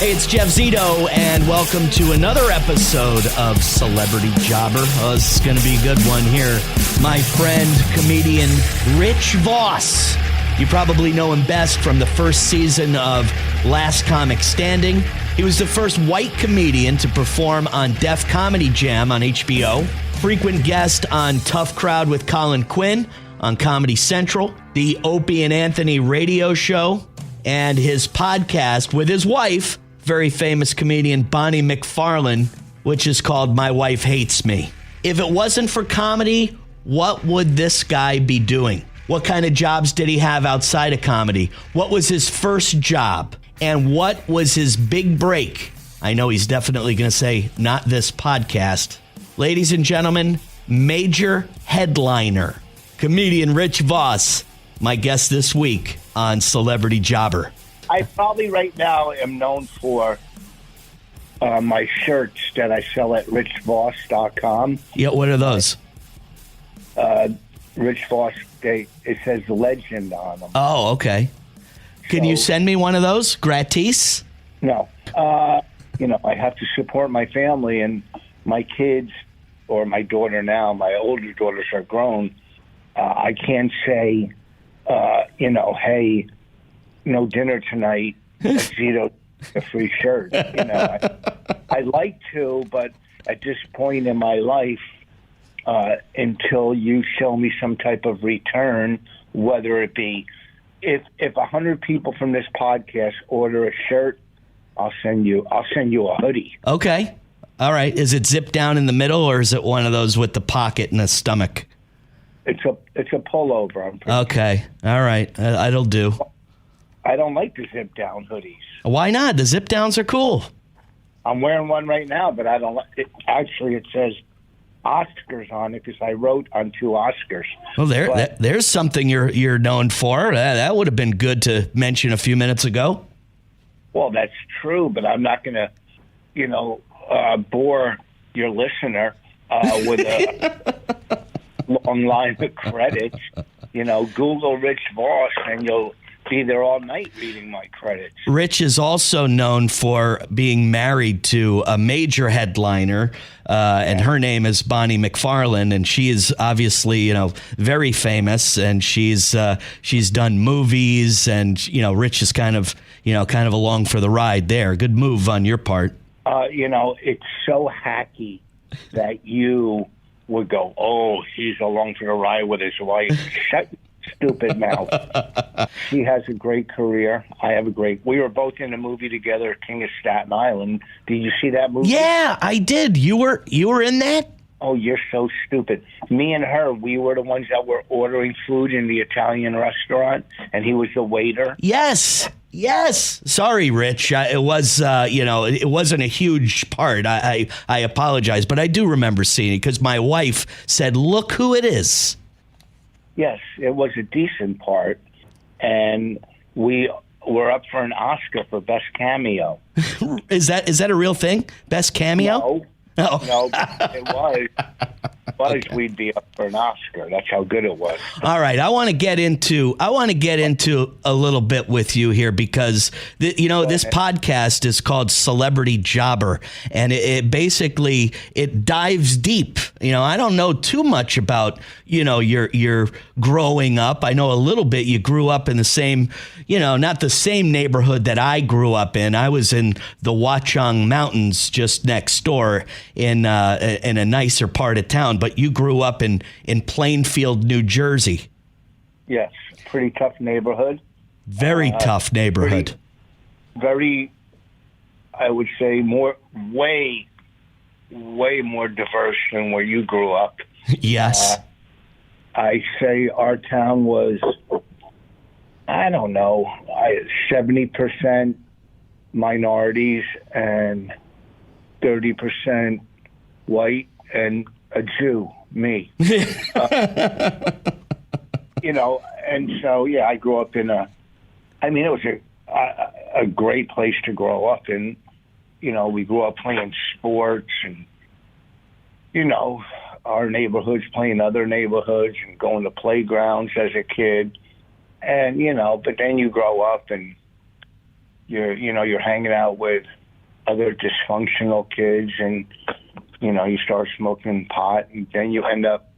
Hey, it's Jeff Zito, and welcome to another episode of Celebrity Jobber. Oh, this is going to be a good one here. My friend, comedian Rich Voss. You probably know him best from the first season of Last Comic Standing. He was the first white comedian to perform on Def Comedy Jam on HBO. Frequent guest on Tough Crowd with Colin Quinn on Comedy Central. The Opie and Anthony radio show. And his podcast with his wife, very famous comedian Bonnie McFarlane, which is called My Wife Hates Me. If it wasn't for comedy, what would this guy be doing? What kind of jobs did he have outside of comedy? What was his first job? And what was his big break? I know he's definitely going to say, not this podcast. Ladies and gentlemen, major headliner, comedian Rich Voss, my guest this week on Celebrity Jobber. I probably right now am known for my shirts that I sell at richvoss.com. Yeah, what are those? Rich Voss, it says legend on them. Oh, okay. Can you send me one of those? Gratis? No. I have to support my family, and my kids, or my daughter now, my older daughters are grown. I can't say, hey, no dinner tonight, Zito, a free shirt. I like to, but at this point in my life, until you show me some type of return, whether it be if 100 people from this podcast order a shirt, I'll send you a hoodie. Okay. All right. Is it zipped down in the middle, or is it one of those with the pocket and the stomach? It's a pullover. Okay. All right. That'll do. I don't like the zip down hoodies. Why not? The zip downs are cool. I'm wearing one right now, but I don't like it. Actually, it says Oscars on it because I wrote on 2 Oscars. Well, there's something you're known for. That would have been good to mention a few minutes ago. Well, that's true, but I'm not going to, bore your listener with a long line of credits. Google Rich Voss and you'll be there all night reading my credits. Rich is also known for being married to a major headliner, and her name is Bonnie McFarlane, and she is obviously, very famous, and she's done movies, and Rich is kind of along for the ride there. Good move on your part. It's so hacky that you would go, oh, he's along for the ride with his wife. Shut stupid mouth. She has a great career. We were both in a movie together, King of Staten Island. Did you see that movie? Yeah, I did. You were in that? Oh, you're so stupid. Me and her, we were the ones that were ordering food in the Italian restaurant, and he was the waiter. Yes. Sorry, Rich. It was, it wasn't a huge part. I apologize, but I do remember seeing it because my wife said, look who it is. Yes, it was a decent part, and we were up for an Oscar for Best Cameo. Is that a real thing? Best Cameo? No. Oh. No, it was. We'd be up for an Oscar. That's how good it was. All right, I want to get into a little bit with you here because this podcast is called Celebrity Jobber, and it basically dives deep. I don't know too much about your growing up. I know a little bit. You grew up in the same, not the same neighborhood that I grew up in. I was in the Watchung Mountains just next door in a nicer part of town, but you grew up in Plainfield, New Jersey. Yes, pretty tough neighborhood. Very tough neighborhood. Very, I would say, way more diverse than where you grew up. Yes. I say our town was, 70% minorities and 30% white and a Jew, me. And so, I grew up in it was a great place to grow up in. We grew up playing sports and, our neighborhoods playing other neighborhoods and going to playgrounds as a kid. And, but then you grow up and you're hanging out with other dysfunctional kids, and you start smoking pot, and then you end up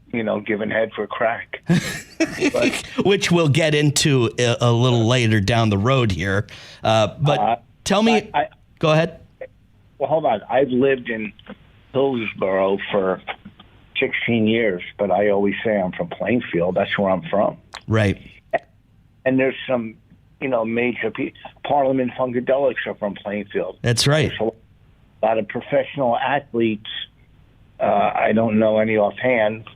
giving head for crack. But, which we'll get into a little later down the road here. But tell me, go ahead. Well, hold on. I've lived in Hillsborough for 16 years, but I always say I'm from Plainfield. That's where I'm from. Right. And there's some, major people. Parliament Funkadelics are from Plainfield. That's right. There's a lot of professional athletes. I don't know any offhand.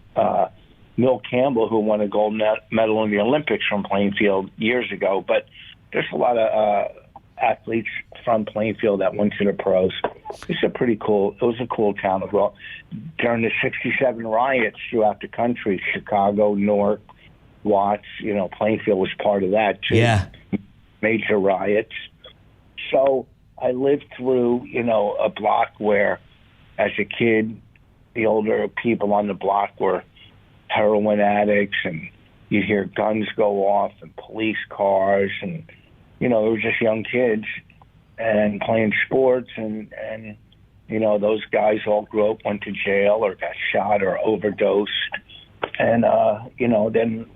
Mill Campbell, who won a gold medal in the Olympics from Plainfield years ago. But there's a lot of athletes from Plainfield that went to the pros. It was a cool town as well. During the 67 riots throughout the country, Chicago, Newark, Watts, Plainfield was part of that too. Yeah. Major riots. So I lived through, a block where, as a kid, the older people on the block were heroin addicts, and you'd hear guns go off and police cars, and it was just young kids and playing sports, and those guys all grew up, went to jail or got shot or overdosed, and then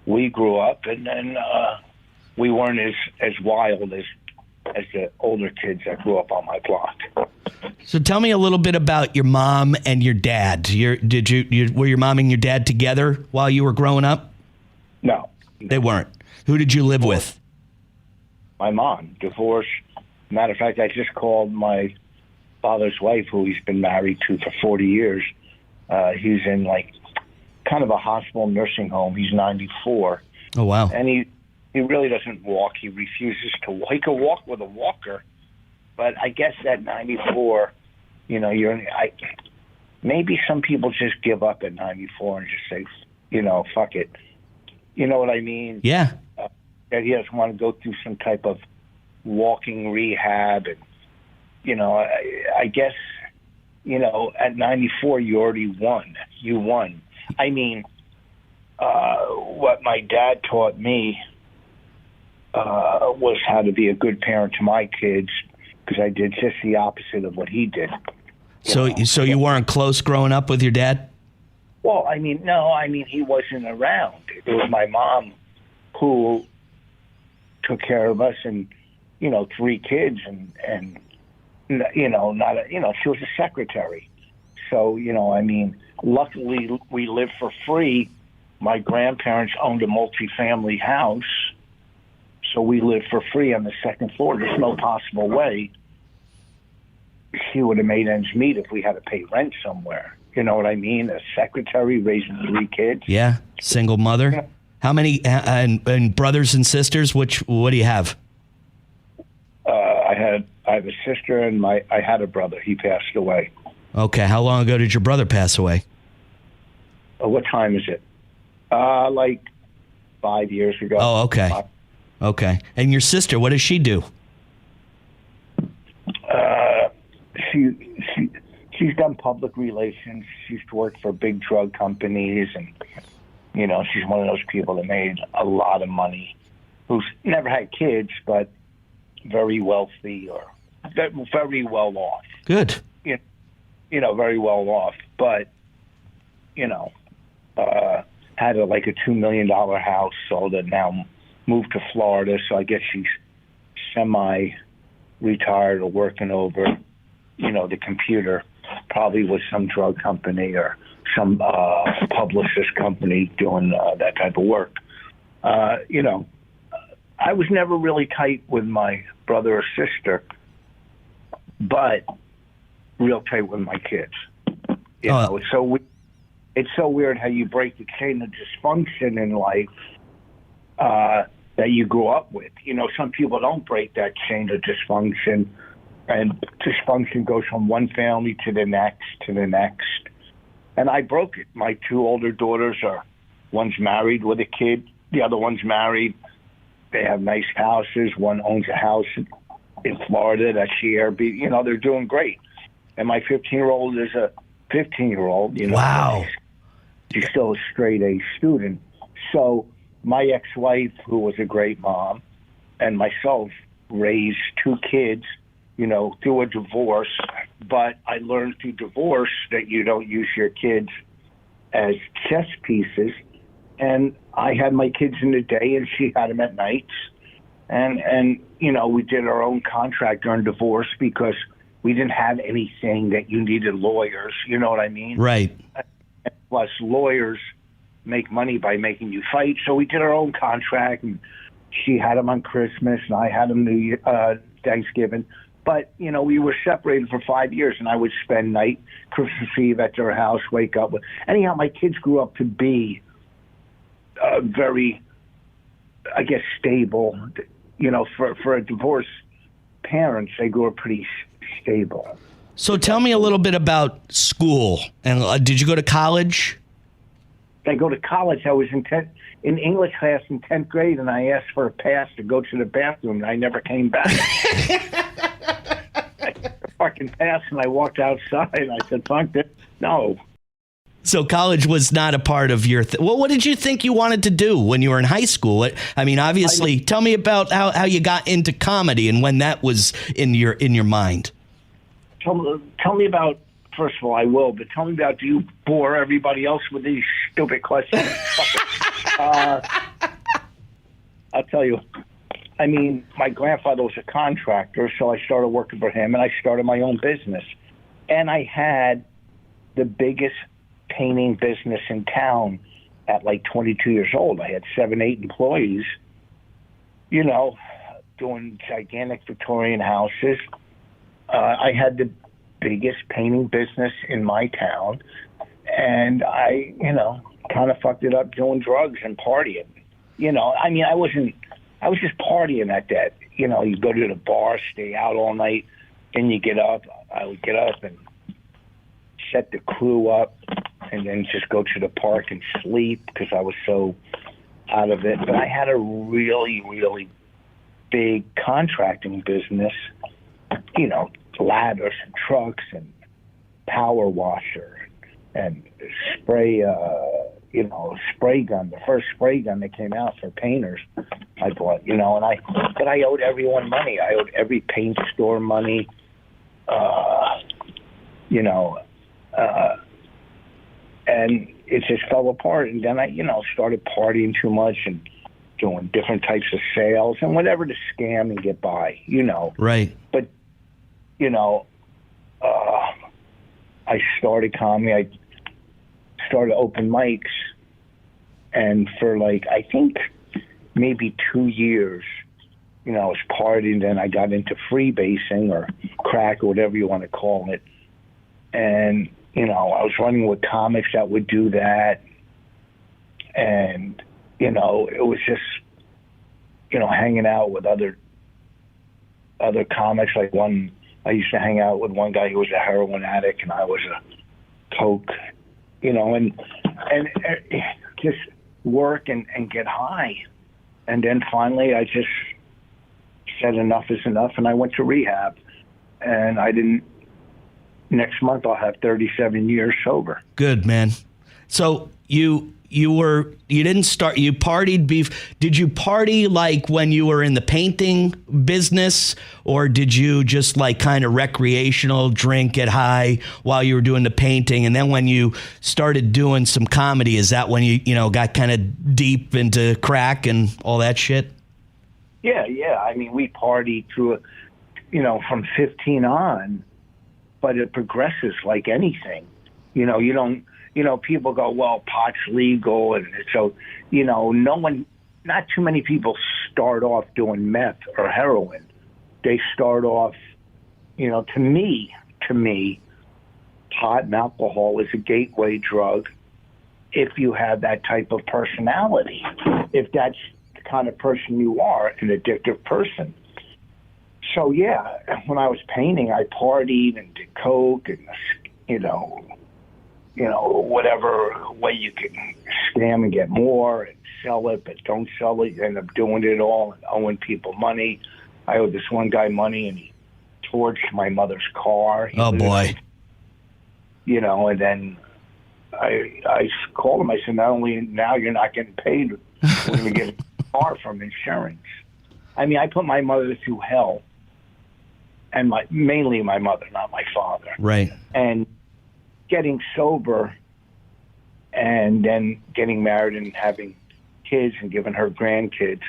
we grew up, and then we weren't as wild as the older kids that grew up on my block. So tell me a little bit about your mom and your dad. Were your mom and your dad together while you were growing up? No. They weren't. Who did you live with? My mom, divorced. Matter of fact, I just called my father's wife, who he's been married to for 40 years. He's in kind of a hospital nursing home. He's 94. Oh, wow. And he really doesn't walk. He refuses to walk. He can walk with a walker, but I guess at 94, maybe some people just give up at 94 and just say, fuck it. You know what I mean? Yeah. That he doesn't want to go through some type of walking rehab. And, I guess, at 94, you already won. You won. I mean, what my dad taught me was how to be a good parent to my kids, because I did just the opposite of what he did. So you weren't close growing up with your dad? Well, he wasn't around. It was my mom who took care of us, and 3 kids, and she was a secretary. So luckily we lived for free. My grandparents owned a multi-family house, so we lived for free on the second floor. There's no possible way she would have made ends meet if we had to pay rent somewhere. You know what I mean? A secretary raising 3 kids. Yeah, single mother. Yeah. How many and brothers and sisters? What do you have? I have a sister, and I had a brother. He passed away. Okay, how long ago did your brother pass away? What time is it? 5 years ago. Oh, okay. Okay. And your sister, what does she do? She's done public relations. She's worked for big drug companies, and she's one of those people that made a lot of money, who's never had kids, but very wealthy or very well off. Good. Very well off, but had a $2 million house, sold it, now moved to Florida. So I guess she's semi-retired or working over, the computer, probably with some drug company or some publicist company doing that type of work. I was never really tight with my brother or sister, but real tight with my kids. It's so weird how you break the chain of dysfunction in life that you grew up with. Some people don't break that chain of dysfunction, and dysfunction goes from one family to the next to the next. And I broke it. My 2 older daughters one's married with a kid, the other one's married. They have nice houses. One owns a house in Florida that she Airbnb. They're doing great. And my 15-year-old is a 15-year-old. Wow. She's still a straight-A student. So my ex-wife, who was a great mom, and myself, raised two kids, through a divorce. But I learned through divorce that you don't use your kids as chess pieces. And I had my kids in the day and she had them at nights. And we did our own contract during divorce because we didn't have anything that you needed lawyers. You know what I mean? Right. Plus, lawyers make money by making you fight. So we did our own contract, and she had them on Christmas, and I had them Thanksgiving. But, we were separated for 5 years, and I would spend Christmas Eve at their house, wake up. Anyhow, my kids grew up to be very, I guess, stable. For a divorced parents, they grew up pretty stable. So tell me a little bit about school. And did you go to college? I go to college. I was in English class in 10th grade, and I asked for a pass to go to the bathroom, and I never came back. I got a fucking pass, and I walked outside, and I said, fuck this. No. So college was not a part of your well, what did you think you wanted to do when you were in high school? Obviously, tell me about how you got into comedy and when that was in your mind. Tell me about, first of all, I will, but tell me about, do you bore everybody else with these stupid questions? I'll tell you. My grandfather was a contractor, so I started working for him, and I started my own business. And I had the biggest painting business in town at 22 years old. I had 7, 8 employees, doing gigantic Victorian houses. I had the biggest painting business in my town, and I, kind of fucked it up doing drugs and partying. I was just partying at that. You go to the bar, stay out all night, then you get up. I would get up and set the crew up and then just go to the park and sleep because I was so out of it. But I had a really, really big contracting business, ladders and trucks and power washer and spray, spray gun, the first spray gun that came out for painters. I bought, but I owed everyone money. I owed every paint store money, and it just fell apart. And then I, started partying too much and doing different types of sales and whatever to scam and get by, Right. But, I started comedy. I started open mics. And for I think maybe 2 years, I was partying. Then I got into freebasing or crack or whatever you want to call it. And, I was running with comics that would do that. And, it was just, hanging out with other comics. I used to hang out with one guy who was a heroin addict and I was a coke, and just work and get high. And then finally I just said enough is enough and I went to rehab. And next month I'll have 37 years sober. Good, man. So you didn't start, you partied did you party when you were in the painting business, or did you just kind of recreational drink, get high while you were doing the painting? And then when you started doing some comedy, is that when you got kind of deep into crack and all that shit? Yeah. We partied through from 15 on, but it progresses like anything. You don't, people go, well, pot's legal. And so, not too many people start off doing meth or heroin. They start off, to me, pot and alcohol is a gateway drug if you have that type of personality, if that's the kind of person you are, an addictive person. So, yeah, when I was painting, I partied and did coke and, whatever way you can scam and get more and sell it, but don't sell it. You end up doing it all and owing people money. I owed this one guy money and he torched my mother's car. Oh, boy. And then I called him. I said, not only now you're not getting paid, we're going to get a car from insurance. I mean, I put my mother through hell, and mainly my mother, not my father. Right. And getting sober, and then getting married and having kids and giving her grandkids,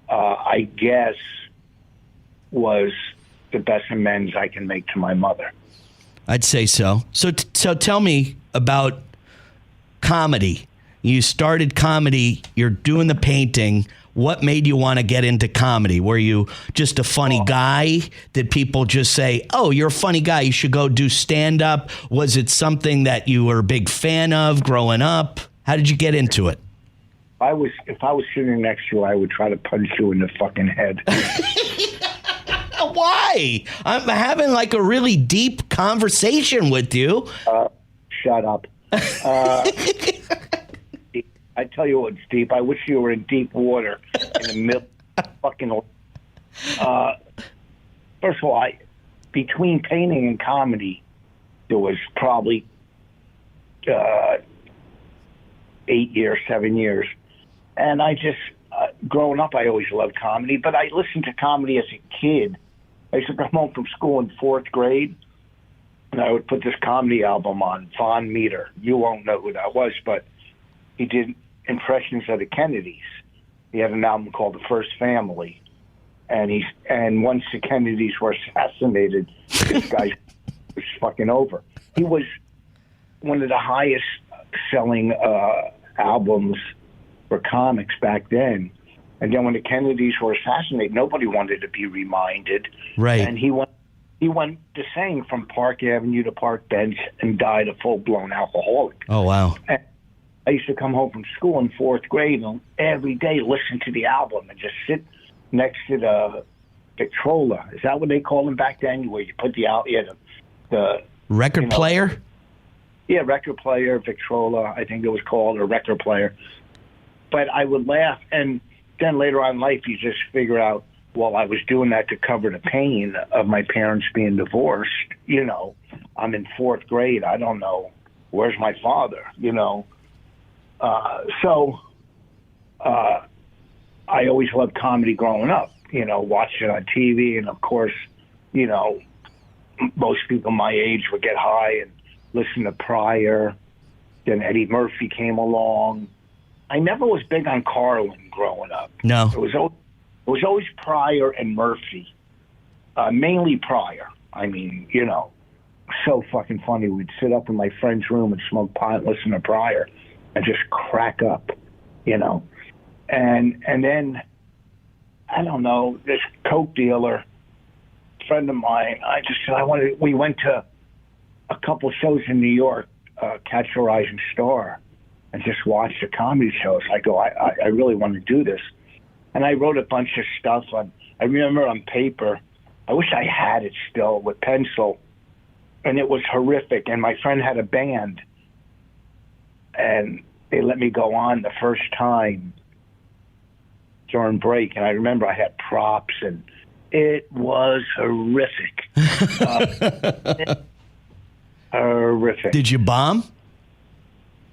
I guess, was the best amends I can make to my mother. I'd say so. So tell me about comedy. You started comedy. You're doing the painting. What made you want to get into comedy? Were you just a funny guy? Did people just say, oh, you're a funny guy, you should go do stand-up? Was it something that you were a big fan of growing up? How did you get into it? If I was sitting next to you, I would try to punch you in the fucking head. Why? I'm having like a really deep conversation with you. Shut up. I tell you what's deep. I wish you were in deep water in the middle of fucking. First of all, between painting and comedy, there was probably 8 years, 7 years. And I just, growing up, I always loved comedy, but I listened to comedy as a kid. I used to come home from school in 4th grade, and I would put this comedy album on, Von Meter. You won't know who that was, but he did impressions of the Kennedys. He had an album called The First Family. And once the Kennedys were assassinated, this guy was fucking over. He was one of the highest selling albums for comics back then. And then when the Kennedys were assassinated, nobody wanted to be reminded. Right. And he went the same from Park Avenue to Park Bench and died a full-blown alcoholic. Oh, wow. And I used to come home from school in 4th grade and every day listen to the album and just sit next to the Victrola. Is that what they called them back then? Where you put the record player? Yeah, record player, Victrola, I think it was called, or record player. But I would laugh, and then later on in life, you just figure out, well, I was doing that to cover the pain of my parents being divorced. You know, I'm in 4th grade. I don't know. Where's my father? You know? I always loved comedy growing up, you know, watching it on TV. And, of course, you know, most people my age would get high and listen to Pryor. Then Eddie Murphy came along. I never was big on Carlin growing up. No. It was always Pryor and Murphy, mainly Pryor. I mean, you know, so fucking funny. We'd sit up in my friend's room and smoke pot and listen to Pryor and just crack up, you know. And then, I don't know, this Coke dealer, friend of mine, I just said, we went to a couple shows in New York, Catch a Rising Star, and just watched the comedy shows. I go, I really want to do this. And I wrote a bunch of stuff I remember on paper. I wish I had it still with pencil. And it was horrific. And my friend had a band. And they let me go on the first time during break. And I remember I had props, and it was horrific. Horrific. Did you bomb?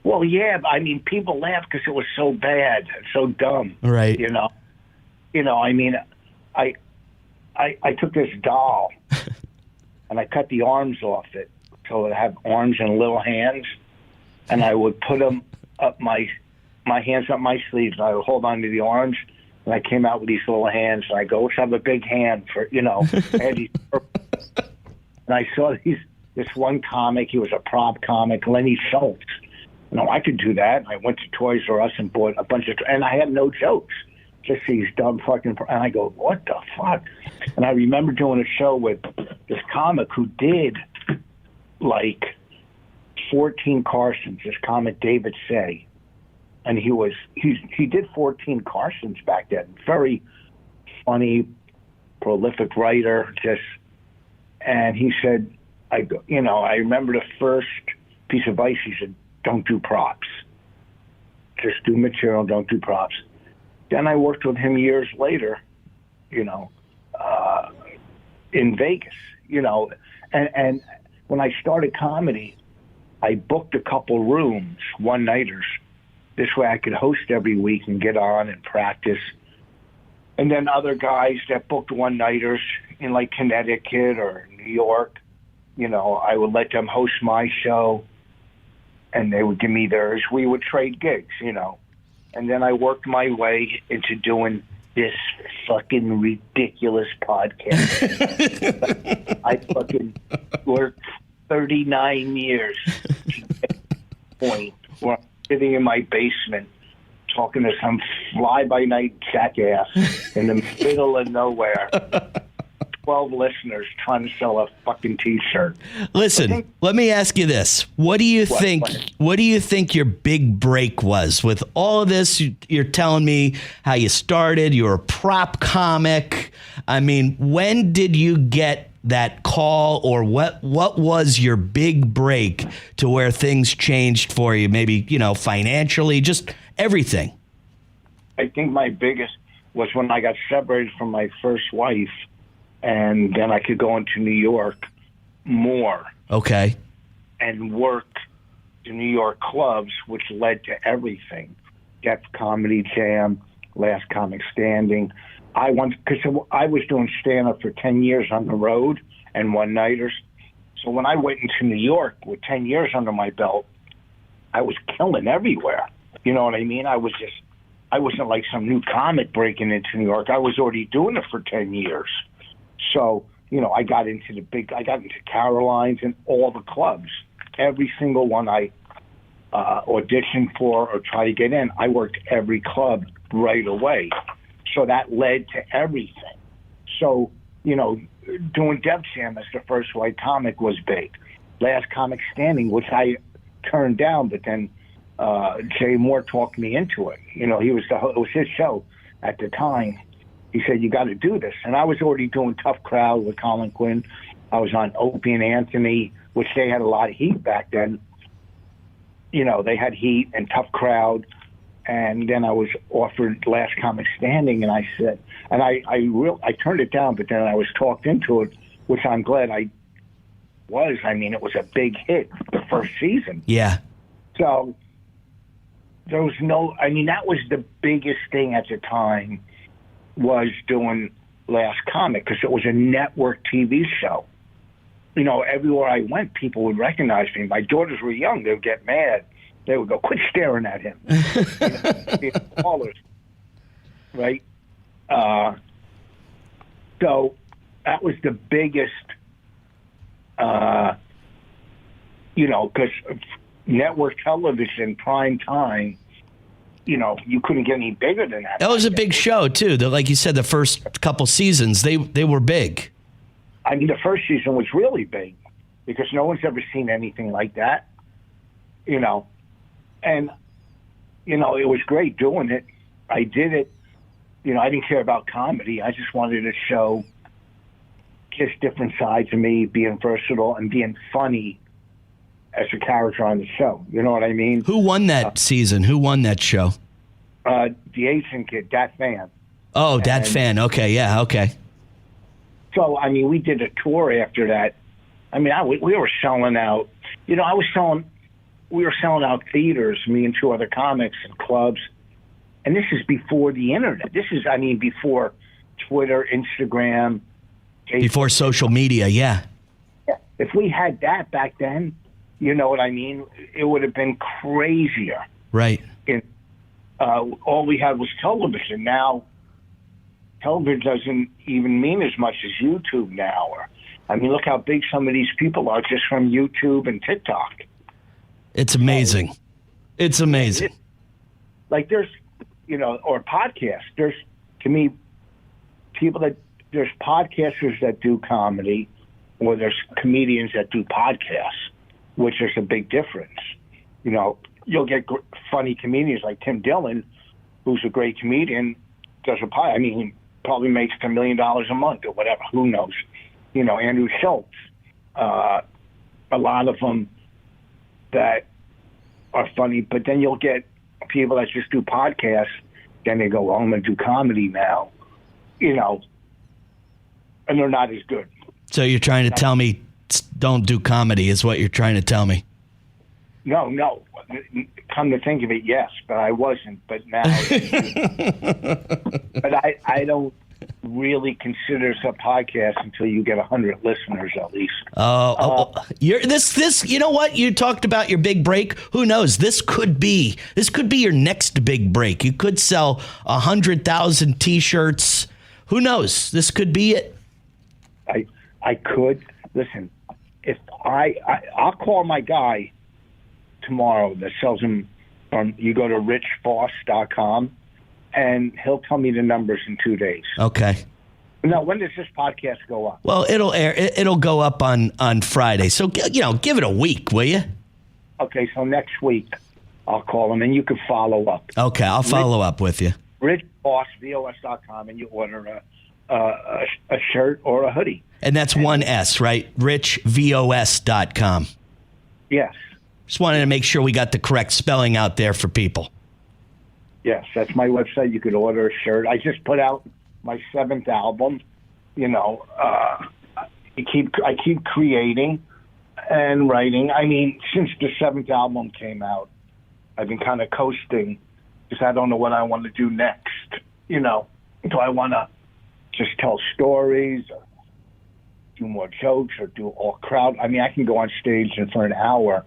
Well, yeah. I mean, people laughed because it was so bad, so dumb. Right. You know. I mean, I took this doll and I cut the arms off it so it had arms and little hands, and I would put them up my hands up my sleeves, and I would hold on to the arms, and I came out with these little hands, and I go, let's have a big hand for, you know. I had these, and I saw this one comic. He was a prop comic, Lenny Schultz. You know, I could do that. I went to Toys R Us and bought a bunch of, and I had no jokes. Just these dumb fucking, and I go, what the fuck? And I remember doing a show with this comic who did like 14 Carsons, this comic David Say. And he did 14 Carsons back then. Very funny, prolific writer, and he said, I remember the first piece of advice, he said, don't do props. Just do material, don't do props. Then I worked with him years later, you know, in Vegas, you know, and when I started comedy, I booked a couple rooms, one-nighters. This way I could host every week and get on and practice. And then other guys that booked one-nighters in like Connecticut or New York, I would let them host my show and they would give me theirs. We would trade gigs, And then I worked my way into doing this fucking ridiculous podcast. I fucking worked 39 years to get to the point where I'm sitting in my basement talking to some fly-by-night jackass in the middle of nowhere. 12 listeners trying to sell a fucking T-shirt. Listen, let me ask you this. What do you think your big break was? With all of this, you're telling me how you started, you're a prop comic. I mean, when did you get that call, or what was your big break to where things changed for you? Maybe, financially, just everything. I think my biggest was when I got separated from my first wife, and then I could go into New York more. Okay. And work the New York clubs, which led to everything. Def Comedy Jam, Last Comic Standing. Because I was doing stand-up for 10 years on the road and one-nighters. So when I went into New York with 10 years under my belt, I was killing everywhere. You know what I mean? I wasn't like some new comic breaking into New York. I was already doing it for 10 years. So, I got into Caroline's and all the clubs. Every single one I auditioned for or tried to get in, I worked every club right away. So that led to everything. So, doing Def Jam as the first white comic was big. Last Comic Standing, which I turned down, but then Jay Moore talked me into it. It was his show at the time. He said, you got to do this. And I was already doing Tough Crowd with Colin Quinn. I was on Opie and Anthony, which they had a lot of heat back then. They had heat and Tough Crowd. And then I was offered Last Comic Standing, and I said, and I turned it down, but then I was talked into it, which I'm glad I was. I mean, it was a big hit the first season. Yeah. So there was that was the biggest thing at the time, was doing Last Comic, because it was a network TV show. Everywhere I went, people would recognize me. My daughters were young. They would get mad. They would go, quit staring at him. Callers, right? So that was the biggest, because network television, prime time, you couldn't get any bigger than that. That was a big show, too. Like you said, the first couple seasons, they were big. I mean, the first season was really big because no one's ever seen anything like that, And, it was great doing it. I did it. I didn't care about comedy. I just wanted to show just different sides of me, being versatile and being funny as a character on the show. You know what I mean? Who won that season? Who won that show? The Asian kid, Dat Fan. Oh, Dat Fan. Okay, yeah, okay. So, I mean, we did a tour after that. I mean, we were selling out. We were selling out theaters, me and two other comics and clubs. And this is before the internet. This is, before Twitter, Instagram. Facebook. Before social media, yeah. If we had that back then, you know what I mean? It would have been crazier. Right. All we had was television. Now, television doesn't even mean as much as YouTube now. Look how big some of these people are just from YouTube and TikTok. It's amazing. It's amazing. There's, or podcasts. There's, to me, there's podcasters that do comedy, or there's comedians that do podcasts, which is a big difference. You'll get funny comedians like Tim Dillon, who's a great comedian, does a podcast. He probably makes $1 million a month or whatever. Who knows? Andrew Schultz. A lot of them that are funny, but then you'll get people that just do podcasts, then they go, well, I'm going to do comedy now, and they're not as good. So you're trying to tell me don't do comedy is what you're trying to tell me. No. Come to think of it, yes, but I wasn't. But now, but I don't really consider this a podcast until you get 100 listeners at least. You're this. You know what? You talked about your big break. Who knows? This could be your next big break. You could sell 100,000 T-shirts. Who knows? This could be it. I could listen. If I'll call my guy tomorrow that sells them. You go to richvoss.com. And he'll tell me the numbers in 2 days. Okay. Now, when does this podcast go up? Well, it'll air. It'll go up on Friday. So, give it a week, will you? Okay, so next week I'll call him, and you can follow up. Okay, I'll follow up with you. RichVoss.com, and you order a shirt or a hoodie. And that's one S, right? RichVoss.com. Yes. Just wanted to make sure we got the correct spelling out there for people. Yes, that's my website. You could order a shirt. I just put out my 7th album. I keep creating and writing. I mean, since the 7th album came out, I've been kind of coasting because I don't know what I want to do next. Do I want to just tell stories or do more jokes or do all crowd? I mean, I can go on stage and for an hour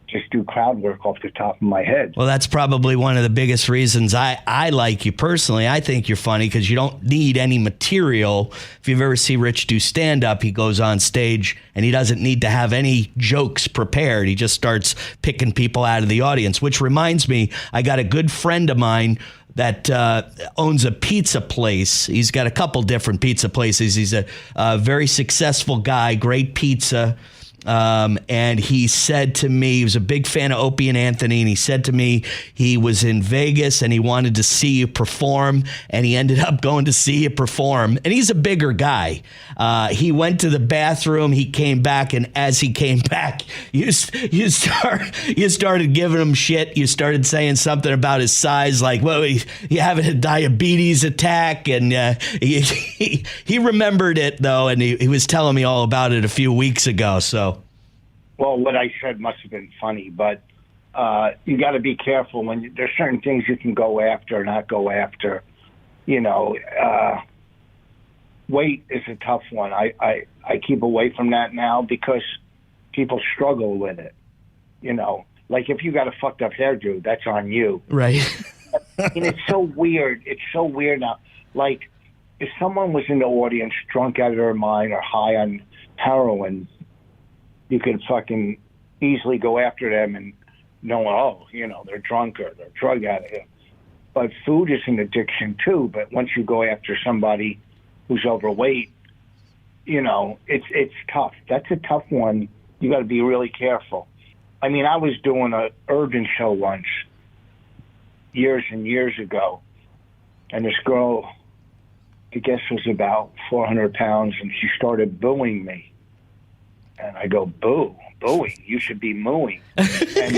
just do crowd work off the top of my head. Well, that's probably one of the biggest reasons I like you personally. I think you're funny because you don't need any material. If you've ever seen Rich do stand-up, he goes on stage and he doesn't need to have any jokes prepared. He just starts picking people out of the audience, which reminds me, I got a good friend of mine that owns a pizza place. He's got a couple different pizza places. He's a very successful guy, great pizza. And he said to me, he was a big fan of Opie and Anthony, and he said to me he was in Vegas and he wanted to see you perform, and he ended up going to see you perform. And he's a bigger guy. He went to the bathroom, he came back, and as he came back, you started giving him shit. You started saying something about his size, like, well, you having a diabetes attack, and he remembered it, though, and he was telling me all about it a few weeks ago, so. Well, what I said must have been funny, but you got to be careful when there's certain things you can go after or not go after. Weight is a tough one. I keep away from that now because people struggle with it. Like if you got a fucked up hairdo, that's on you. Right. And it's so weird. It's so weird now. Like if someone was in the audience drunk out of their mind or high on heroin, you could fucking easily go after them and know, they're drunk or they're drug addict. But food is an addiction too. But once you go after somebody who's overweight, it's tough. That's a tough one. You got to be really careful. I mean, I was doing an urban show once, years and years ago, and this girl, I guess, was about 400 pounds, and she started booing me. And I go, booing? You should be mooing. And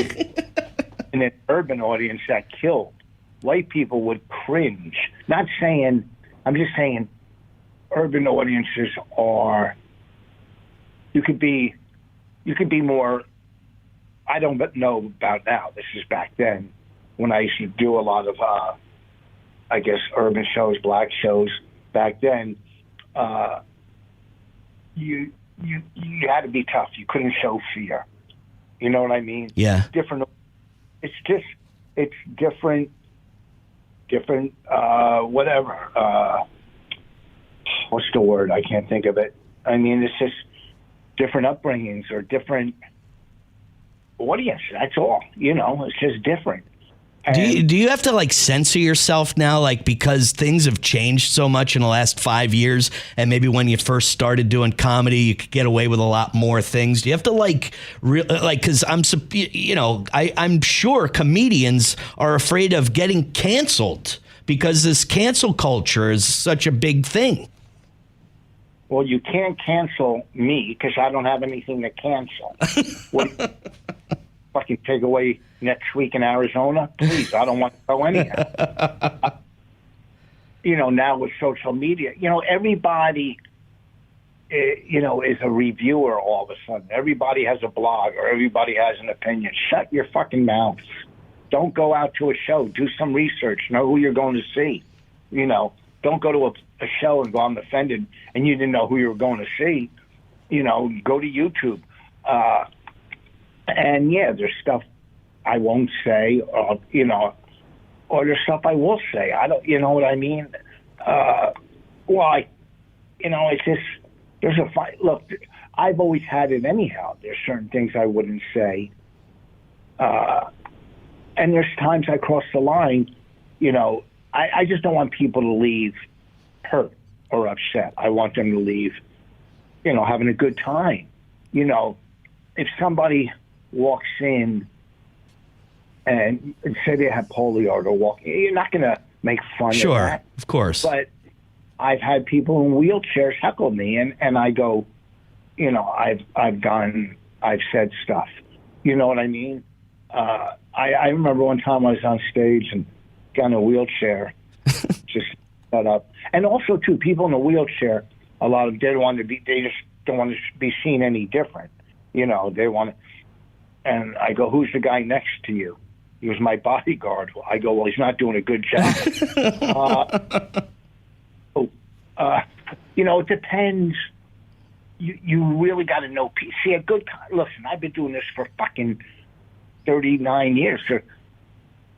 in an urban audience, that killed. White people would cringe. I'm just saying urban audiences are, you could be more, I don't know about now. This is back then when I used to do a lot of, urban shows, black shows. Back then, you had to be tough. You couldn't show fear. You know what I mean? Yeah. It's different, whatever. What's the word? I can't think of it. I mean, it's just different upbringings or different audience. That's all. It's just different. Do you have to censor yourself now, because things have changed so much in the last 5 years, and maybe when you first started doing comedy, you could get away with a lot more things? Do you have to because I'm sure comedians are afraid of getting canceled because this cancel culture is such a big thing. Well, you can't cancel me because I don't have anything to cancel. Fucking take away next week in Arizona? Please, I don't want to go anyhow. Now with social media, everybody is a reviewer all of a sudden. Everybody has a blog or everybody has an opinion. Shut your fucking mouth. Don't go out to a show. Do some research. Know who you're going to see. Don't go to a show and go, I'm offended, and you didn't know who you were going to see. Go to YouTube. And yeah, there's stuff I won't say, or there's stuff I will say. I don't, you know what I mean? It's just, there's a fight. Look, I've always had it anyhow. There's certain things I wouldn't say. And there's times I cross the line, I just don't want people to leave hurt or upset. I want them to leave, having a good time. If somebody walks in and say they have polio or walk, you're not going to make fun of that. Sure, of course. But I've had people in wheelchairs heckle me, and I go, I've said stuff. You know what I mean? I remember one time I was on stage and got in a wheelchair, just set up. And also, too, people in a wheelchair, a lot of them they just don't want to be seen any different. They want to, and I go, who's the guy next to you? He was my bodyguard. I go, well, he's not doing a good job. It depends. You really got to know. See, a good time. Listen, I've been doing this for fucking 39 years. So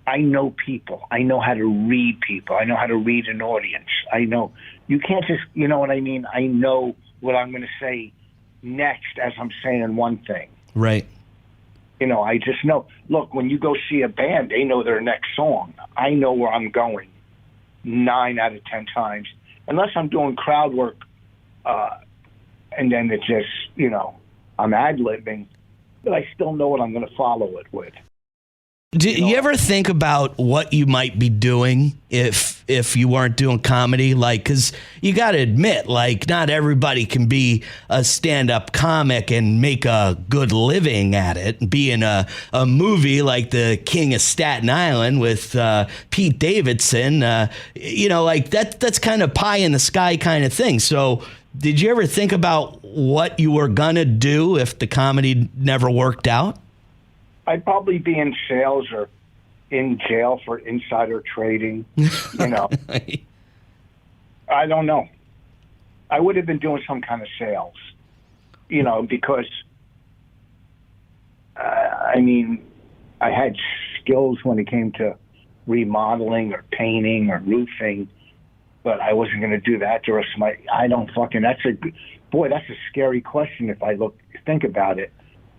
I know people. I know how to read people. I know how to read an audience. I know. You can't just, you know what I mean? I know what I'm going to say next as I'm saying one thing. Right. I just know. Look, when you go see a band, they know their next song. I know where I'm going 9 out of 10 times. Unless I'm doing crowd work, and then it's just, I'm ad-libbing, but I still know what I'm going to follow it with. Do you ever think about what you might be doing if you weren't doing comedy? Like, because you got to admit, like, not everybody can be a stand-up comic and make a good living at it. Be in a movie like The King of Staten Island with Pete Davidson, like that's kind of pie in the sky kind of thing. So did you ever think about what you were going to do if the comedy never worked out? I'd probably be in sales or in jail for insider trading, I don't know. I would have been doing some kind of sales, because, I had skills when it came to remodeling or painting or roofing, but I wasn't going to do that the rest of that's a scary question if I think about it.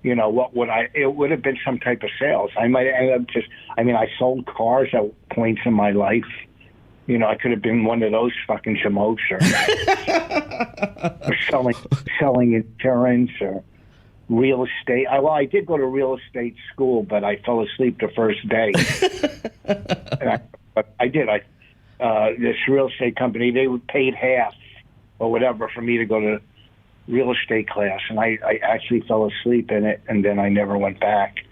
What would it would have been some type of sales. I might have ended up I sold cars at points in my life. I could have been one of those fucking jamokes or selling insurance or real estate. I did go to real estate school, but I fell asleep the first day. I did. This real estate company, they paid half or whatever for me to go to real estate class, and I actually fell asleep in it, and then I never went back.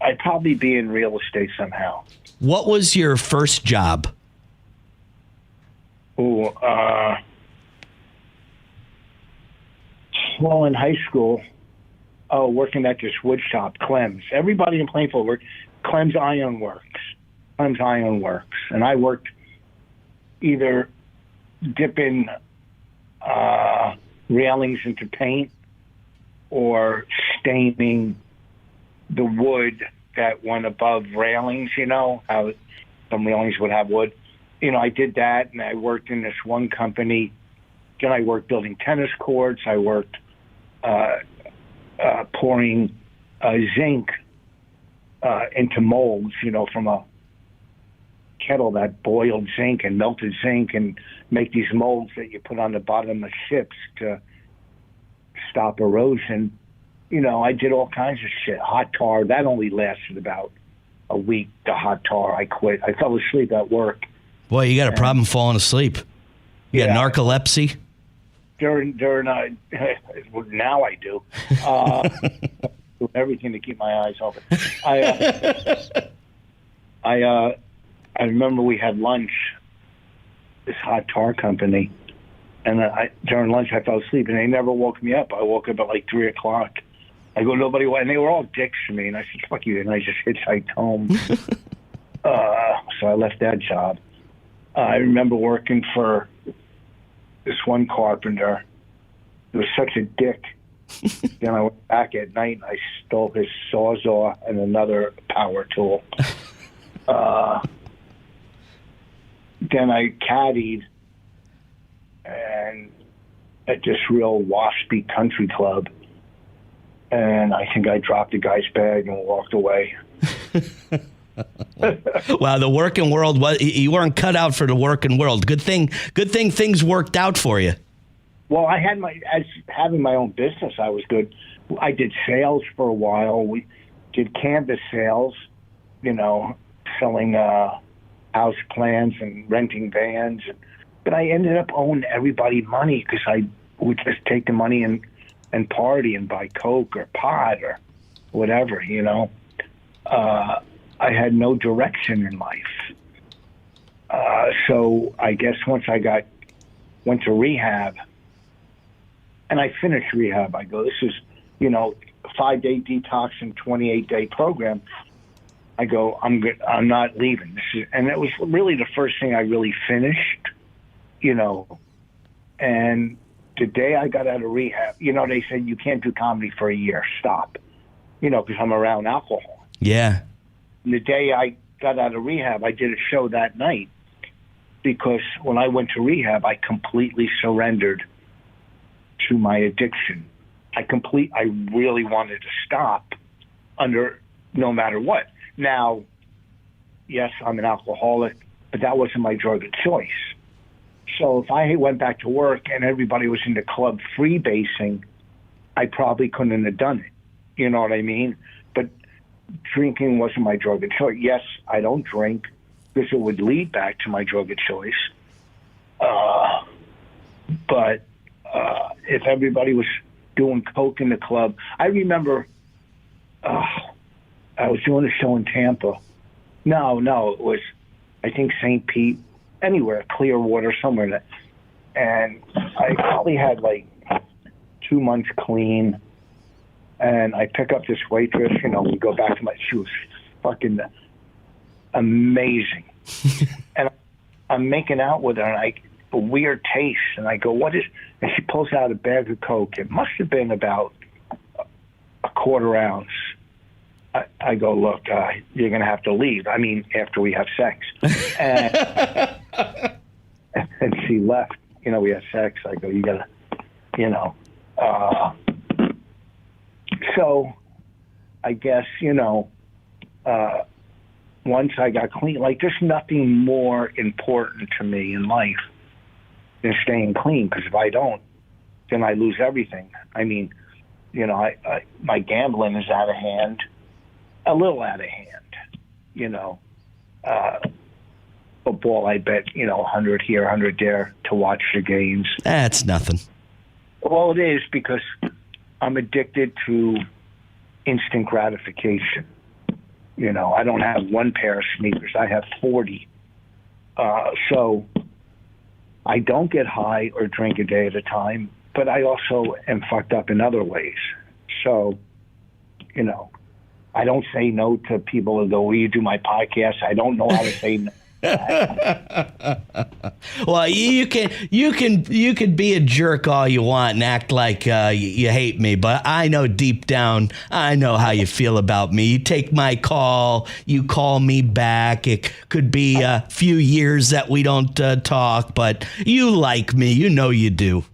I'd probably be in real estate somehow. What was your first job? Well, in high school, working at this wood shop, Clem's. Everybody in Plainfield worked. Clem's Iron Works. And I worked either dipping railings into paint or staining the wood that went above railings, how some railings would have wood. I did that, and I worked in this one company. Then I worked building tennis courts. I worked pouring zinc into molds, from a kettle that boiled zinc and melted zinc and make these molds that you put on the bottom of ships to stop erosion. I did all kinds of shit. Hot tar, that only lasted about a week, the hot tar. I quit. I fell asleep at work. Boy, you got a problem falling asleep. You got narcolepsy? During now I do. Do everything to keep my eyes open. I remember we had lunch, this hot tar company, And during lunch, I fell asleep, and they never woke me up. I woke up at like 3 o'clock. I go, nobody, and they were all dicks to me. And I said, fuck you. And I just hitchhiked home. So I left that job. I remember working for this one carpenter. He was such a dick. Then I went back at night and I stole his sawzall and another power tool. Then I caddied and at this real waspy country club. And I think I dropped the guy's bag and walked away. Wow, the working world, you weren't cut out for the working world. Good thing things worked out for you. Well, as having my own business, I was good. I did sales for a while. We did canvas sales, selling house plans and renting vans. But I ended up owing everybody money because I would just take the money and party and buy Coke or pot or whatever, I had no direction in life. So I guess once I went to rehab, and I finished rehab, I go, this is, a 5-day detox and 28-day program. I go, I'm good. I'm not leaving. And it was really the first thing I really finished, and the day I got out of rehab, they said you can't do comedy for a year. Stop, because I'm around alcohol. Yeah. And the day I got out of rehab, I did a show that night because when I went to rehab, I completely surrendered to my addiction. I really wanted to stop no matter what. Now, yes, I'm an alcoholic, but that wasn't my drug of choice. So if I went back to work and everybody was in the club freebasing, I probably couldn't have done it. You know what I mean? But drinking wasn't my drug of choice. Yes, I don't drink because it would lead back to my drug of choice. But if everybody was doing coke in the club, I remember I was doing a show in Tampa. No, it was, I think, St. Pete, anywhere, Clearwater, somewhere. And I probably had like 2 months clean. And I pick up this waitress, we go back to she was fucking amazing. And I'm making out with her, and a weird taste. And I go, what is, and she pulls out a bag of Coke. It must have been about a quarter ounce. I go, look, you're going to have to leave. I mean, after we have sex. And she left. We had sex. I go, you got to, so I guess, once I got clean, like there's nothing more important to me in life than staying clean. Because if I don't, then I lose everything. I mean, my gambling is out of hand, a little out of hand, football, I bet, 100 here, 100 there to watch the games. That's nothing. Well, it is because I'm addicted to instant gratification. I don't have one pair of sneakers. I have 40. So I don't get high or drink a day at a time, but I also am fucked up in other ways. So, I don't say no to people who go, will you do my podcast? I don't know how to say no. Well, you can be a jerk all you want and act like you hate me, but I know deep down, I know how you feel about me. You take my call, you call me back. It could be a few years that we don't talk, but you like me. You do.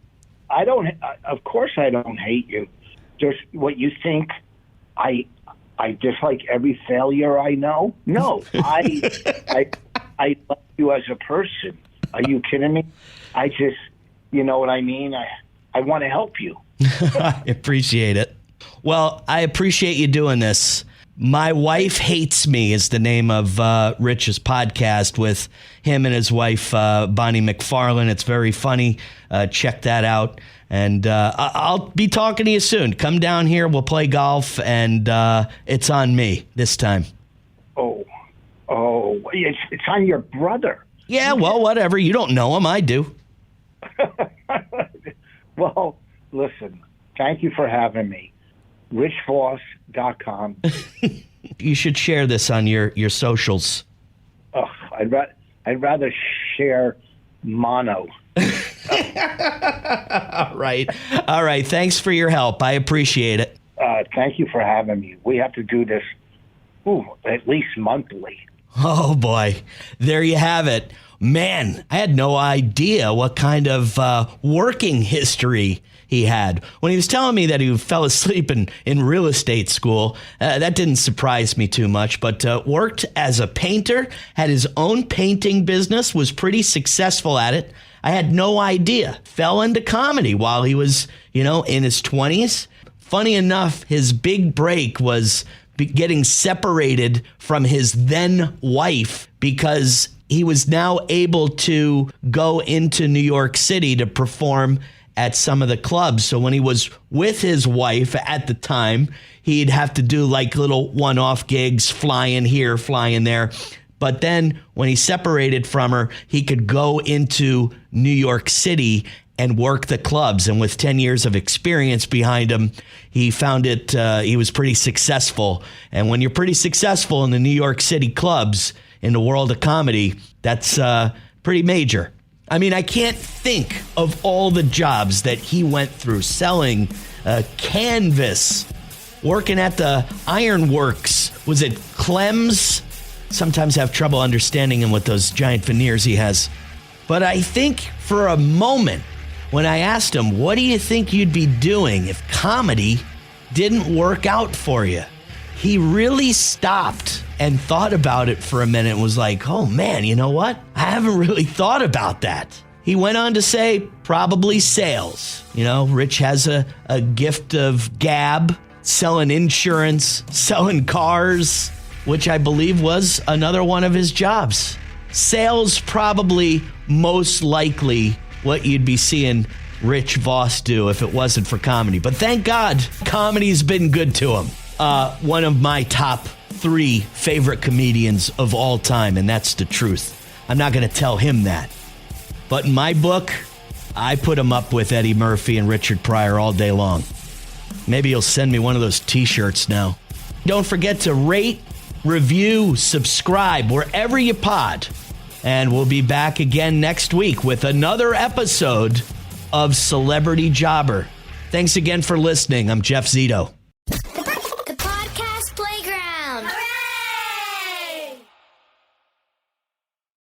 Of course I don't hate you. Just what you think I dislike every failure I know. No, I love you as a person. Are you kidding me? I just, you know what I mean? I want to help you. I appreciate it. Well, I appreciate you doing this. My Wife Hates Me is the name of Rich's podcast with him and his wife, Bonnie McFarlane. It's very funny. Check that out. And I'll be talking to you soon. Come down here. We'll play golf. And it's on me this time. Oh, it's on your brother. Yeah, well, whatever. You don't know him. I do. Well, listen, thank you for having me. richvoss.com. You should share this on your socials. Oh, I'd rather share mono. All right. Thanks for your help. I appreciate it. Thank you for having me. We have to do this at least monthly. Oh, boy. There you have it. Man, I had no idea what kind of working history he had. When he was telling me that he fell asleep in real estate school, that didn't surprise me too much, but worked as a painter, had his own painting business, was pretty successful at it. I had no idea. Fell into comedy while he was, in his 20s. Funny enough, his big break was getting separated from his then wife because he was now able to go into New York City to perform at some of the clubs. So when he was with his wife at the time, he'd have to do like little one-off gigs, flying here, flying there. But then when he separated from her, he could go into New York City and work the clubs. And with 10 years of experience behind him, he found it, he was pretty successful. And when you're pretty successful in the New York City clubs, in the world of comedy, that's pretty major. I mean, I can't think of all the jobs that he went through, selling canvas, working at the ironworks. Was it Clem's? Sometimes have trouble understanding him with those giant veneers he has. But I think for a moment, when I asked him, what do you think you'd be doing if comedy didn't work out for you? He really stopped and thought about it for a minute and was like, oh man, you know what? I haven't really thought about that. He went on to say, probably sales. Rich has a gift of gab, selling insurance, selling cars, which I believe was another one of his jobs. Sales probably most likely what you'd be seeing Rich Voss do if it wasn't for comedy. But thank God, comedy's been good to him. One of my top 3 favorite comedians of all time, and that's the truth. I'm not going to tell him that. But in my book, I put him up with Eddie Murphy and Richard Pryor all day long. Maybe he'll send me one of those t-shirts now. Don't forget to rate, review, subscribe wherever you pod. And we'll be back again next week with another episode of Celebrity Jobber. Thanks again for listening. I'm Jeff Zito.